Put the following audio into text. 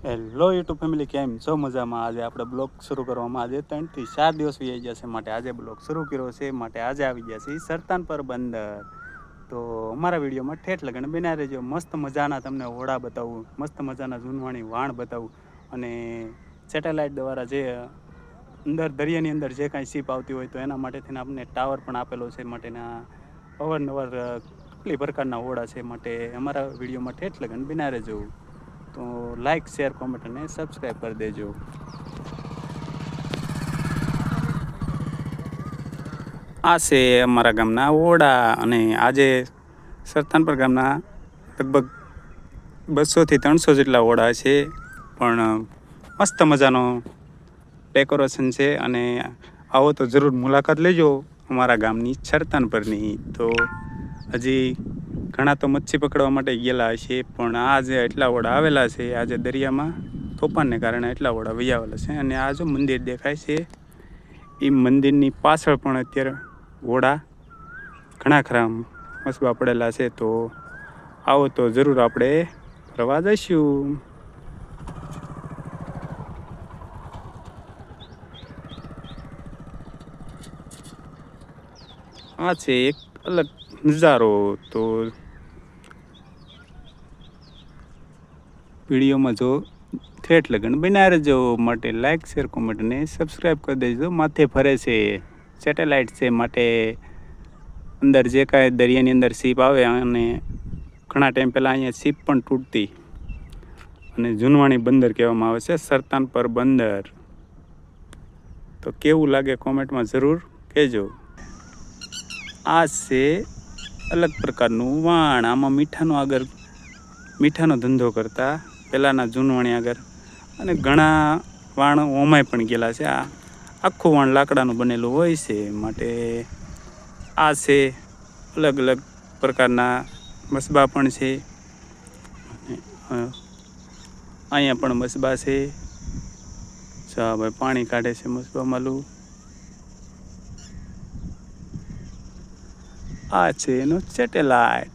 Hello YouTube family, કેમ છો? મજામાં? આજે આપણે બ્લોગ શરૂ કરવામાં આજે 3 થી 4 દિવસ વી ગયા છે, માટે આજે બ્લોગ શરૂ કર્યો છે. માટે આજે આવી ગયા છે સરતાનપર બંદર. તો અમારા વિડીયોમાં ઠેઠ લગન બના રહેજો. મસ્ત મજાના તમને ઓળા બતાવું, મસ્ત મજાના જૂનવાણી વાણ બતાવું, અને સેટેલાઇટ દ્વારા જે અંદર દરિયાની અંદર જે કાંઈ સીપ આવતી હોય તો એના માટે થઈને આપણને ટાવર પણ આપેલો છે. માટેના અવારનવાર કેટલી પ્રકારના ઓળા છે, માટે અમારા વિડીયોમાં ઠેઠ લગન બના રહેજો. તો લાઈક, શેર, કોમેન્ટ અને સબસ્ક્રાઈબ કરી દેજો. આ છે અમારા ગામના ઓડા, અને આજે સરતાનપર ગામના લગભગ 200 થી 300 જેટલા ઓડા છે. પણ મસ્ત મજાનો ડેકોરેશન છે, અને આવો તો જરૂર મુલાકાત લેજો અમારા ગામની સરતાનપરની. તો હજી ઘણા તો મચ્છી પકડવા માટે ગયેલા હશે, પણ આજે એટલા ઓડા આવેલા છે. આજે દરિયામાં તોફાનને કારણે એટલા ઓડા વહી આવેલા છે. અને આ જો મંદિર દેખાય છે, એ મંદિરની પાછળ પણ અત્યારે ઓડા ઘણા ખરા મસબા પડેલા છે. તો આવો તો જરૂર આપણે ફરવા જઈશું. આ છે એક અલગ નજારો. તો વિડીયોમાં જો ઠેઠ લગન બના રહેજો. માટે લાઈક, શેર, કોમેન્ટ અને સબસ્ક્રાઈબ કરી દેજો. માથે ફરે છે, સેટેલાઇટ છે, માટે અંદર જે કાંઈ દરિયાની અંદર સીપ આવે, અને ઘણા ટાઈમ પહેલાં અહીંયા સીપ પણ તૂટતી, અને જૂનવાણી બંદર કહેવામાં આવે છે સરતાનપર બંદર. તો કેવું લાગે કોમેન્ટમાં જરૂર કહેજો. આ છે અલગ પ્રકારનું વાણ. આમાં મીઠાનો ધંધો કરતા પહેલાંના જૂનવાણી આગળ, અને ઘણા વાણ ઓમાય પણ ગયેલા છે. આ આખું વાણ લાકડાનું બનેલું હોય છે. માટે આ છે અલગ અલગ પ્રકારના મસબા પણ છે. અહીંયા પણ મસબા છે. ભાઈ પાણી કાઢે છે મસબામાંલું. આ છે એનો સેટેલાઇટ.